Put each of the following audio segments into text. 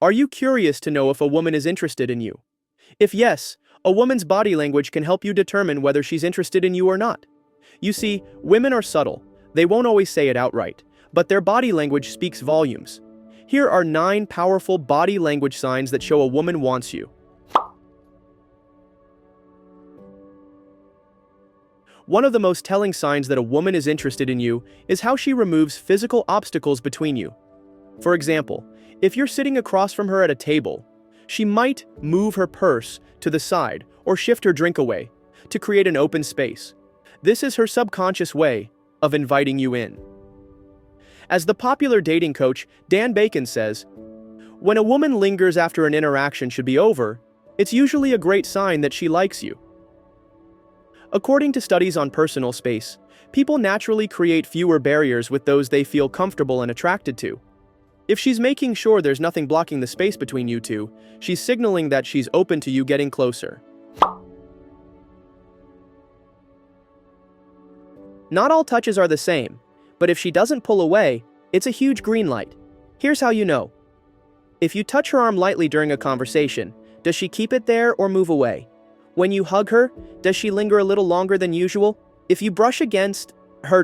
Are you curious to know if a woman is interested in you? If yes, a woman's body language can help you determine whether she's interested in you or not. You see, women are subtle. They won't always say it outright, but their body language speaks volumes. Here are 9 powerful body language signs that show a woman wants you. One of the most telling signs that a woman is interested in you is how she removes physical obstacles between you. For example, if you're sitting across from her at a table, she might move her purse to the side or shift her drink away to create an open space. This is her subconscious way of inviting you in. As the popular dating coach Dan Bacon says, when a woman lingers after an interaction should be over, it's usually a great sign that she likes you. According to studies on personal space, people naturally create fewer barriers with those they feel comfortable and attracted to. If she's making sure there's nothing blocking the space between you two, she's signaling that she's open to you getting closer. Not all touches are the same, but if she doesn't pull away, it's a huge green light. Here's how you know. If you touch her arm lightly during a conversation, does she keep it there or move away? When you hug her, does she linger a little longer than usual? If you brush against her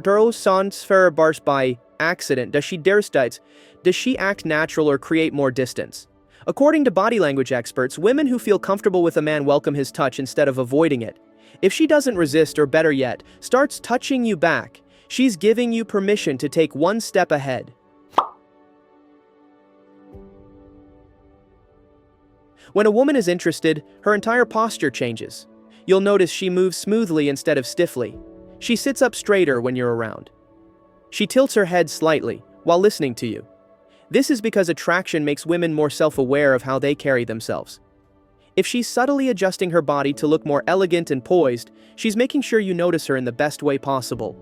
bars by accident, does she act natural or create more distance? According to body language experts, women who feel comfortable with a man welcome his touch instead of avoiding it. If she doesn't resist, or better yet, starts touching you back, she's giving you permission to take one step ahead. When a woman is interested, her entire posture changes. You'll notice she moves smoothly instead of stiffly. She sits up straighter when you're around. She tilts her head slightly while listening to you. This is because attraction makes women more self-aware of how they carry themselves. If she's subtly adjusting her body to look more elegant and poised, she's making sure you notice her in the best way possible.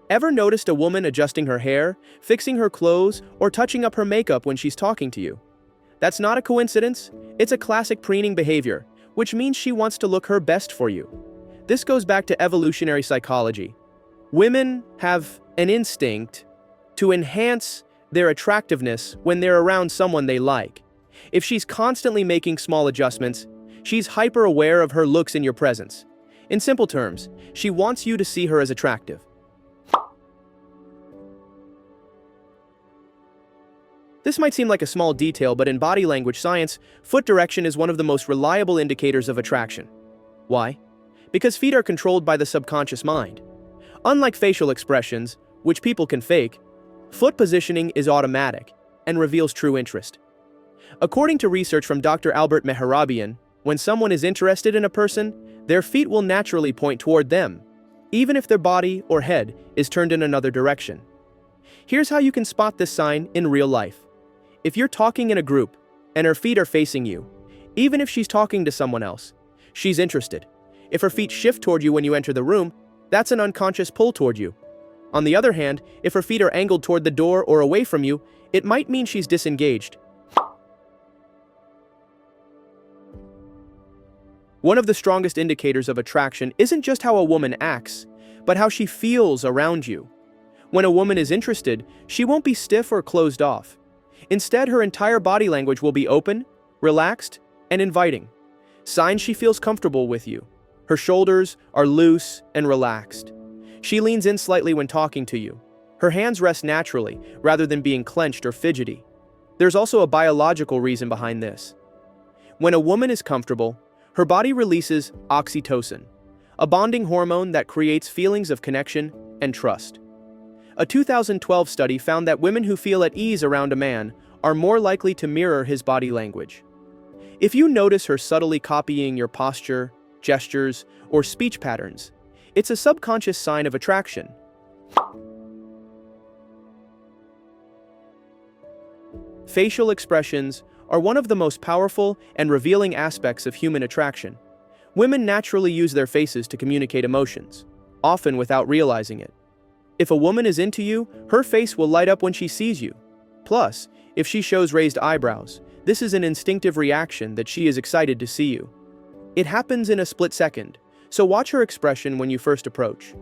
Ever noticed a woman adjusting her hair, fixing her clothes, or touching up her makeup when she's talking to you? That's not a coincidence. It's a classic preening behavior, which means she wants to look her best for you. This goes back to evolutionary psychology. Women have an instinct to enhance their attractiveness when they're around someone they like. If she's constantly making small adjustments, she's hyper-aware of her looks in your presence. In simple terms, she wants you to see her as attractive. This might seem like a small detail, but in body language science, foot direction is one of the most reliable indicators of attraction. Why? Because feet are controlled by the subconscious mind. Unlike facial expressions, which people can fake, foot positioning is automatic and reveals true interest. According to research from Dr. Albert Mehrabian, when someone is interested in a person, their feet will naturally point toward them, even if their body or head is turned in another direction. Here's how you can spot this sign in real life. If you're talking in a group and her feet are facing you, even if she's talking to someone else, she's interested. If her feet shift toward you when you enter the room, that's an unconscious pull toward you. On the other hand, if her feet are angled toward the door or away from you, it might mean she's disengaged. One of the strongest indicators of attraction isn't just how a woman acts, but how she feels around you. When a woman is interested, she won't be stiff or closed off. Instead, her entire body language will be open, relaxed, and inviting. Signs she feels comfortable with you. Her shoulders are loose and relaxed. She leans in slightly when talking to you. Her hands rest naturally, rather than being clenched or fidgety. There's also a biological reason behind this. When a woman is comfortable, her body releases oxytocin, a bonding hormone that creates feelings of connection and trust. A 2012 study found that women who feel at ease around a man are more likely to mirror his body language. If you notice her subtly copying your posture, gestures, or speech patterns, it's a subconscious sign of attraction. Facial expressions are one of the most powerful and revealing aspects of human attraction. Women naturally use their faces to communicate emotions, often without realizing it. If a woman is into you, her face will light up when she sees you. Plus, if she shows raised eyebrows, this is an instinctive reaction that she is excited to see you. It happens in a split second, so watch her expression when you first approach.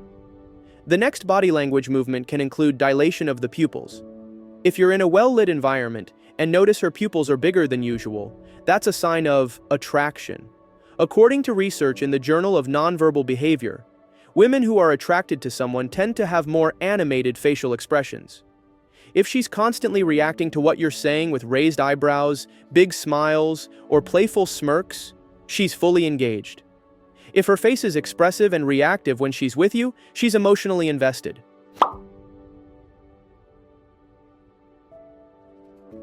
The next body language movement can include dilation of the pupils. If you're in a well-lit environment and notice her pupils are bigger than usual, that's a sign of attraction. According to research in the Journal of Nonverbal Behavior, women who are attracted to someone tend to have more animated facial expressions. If she's constantly reacting to what you're saying with raised eyebrows, big smiles, or playful smirks, she's fully engaged. If her face is expressive and reactive when she's with you, she's emotionally invested.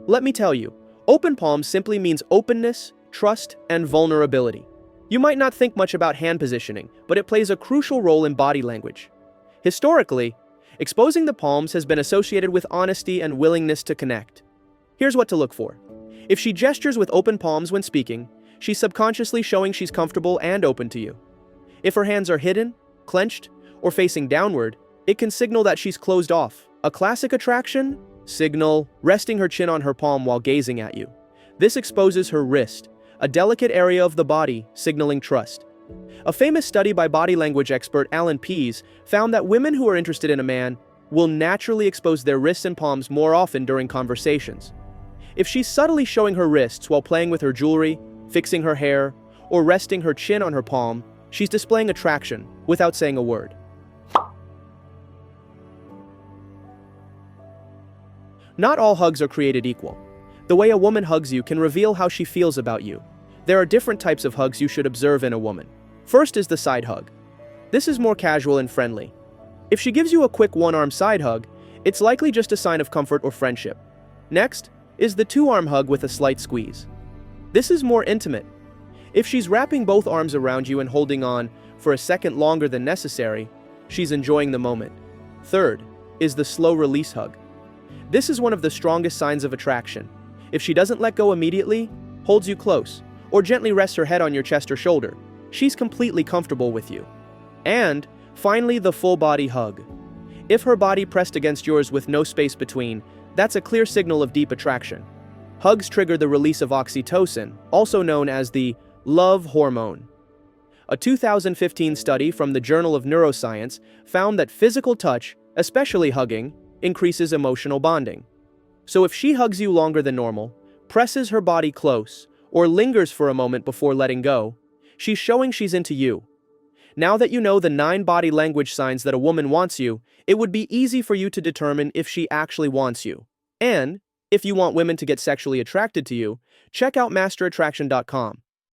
Let me tell you, open palms simply means openness, trust, and vulnerability. You might not think much about hand positioning, but it plays a crucial role in body language. Historically, exposing the palms has been associated with honesty and willingness to connect. Here's what to look for. If she gestures with open palms when speaking, she's subconsciously showing she's comfortable and open to you. If her hands are hidden, clenched, or facing downward, it can signal that she's closed off. A classic attraction? Signal resting her chin on her palm while gazing at you. This exposes her wrist, a delicate area of the body, signaling trust. A famous study by body language expert Alan Pease found that women who are interested in a man will naturally expose their wrists and palms more often during conversations. If she's subtly showing her wrists while playing with her jewelry, fixing her hair, or resting her chin on her palm, she's displaying attraction without saying a word. Not all hugs are created equal. The way a woman hugs you can reveal how she feels about you. There are different types of hugs you should observe in a woman. First is the side hug. This is more casual and friendly. If she gives you a quick one-arm side hug, it's likely just a sign of comfort or friendship. Next is the two-arm hug with a slight squeeze. This is more intimate. If she's wrapping both arms around you and holding on for a second longer than necessary, she's enjoying the moment. Third is the slow release hug. This is one of the strongest signs of attraction. If she doesn't let go immediately, holds you close, or gently rests her head on your chest or shoulder, she's completely comfortable with you. And finally, the full body hug. If her body pressed against yours with no space between, that's a clear signal of deep attraction. Hugs trigger the release of oxytocin, also known as the love hormone. A 2015 study from the Journal of Neuroscience found that physical touch, especially hugging, increases emotional bonding. So if she hugs you longer than normal, presses her body close, or lingers for a moment before letting go, she's showing she's into you. Now that you know the 9 body language signs that a woman wants you, it would be easy for you to determine if she actually wants you. And if you want women to get sexually attracted to you, check out masterattraction.com.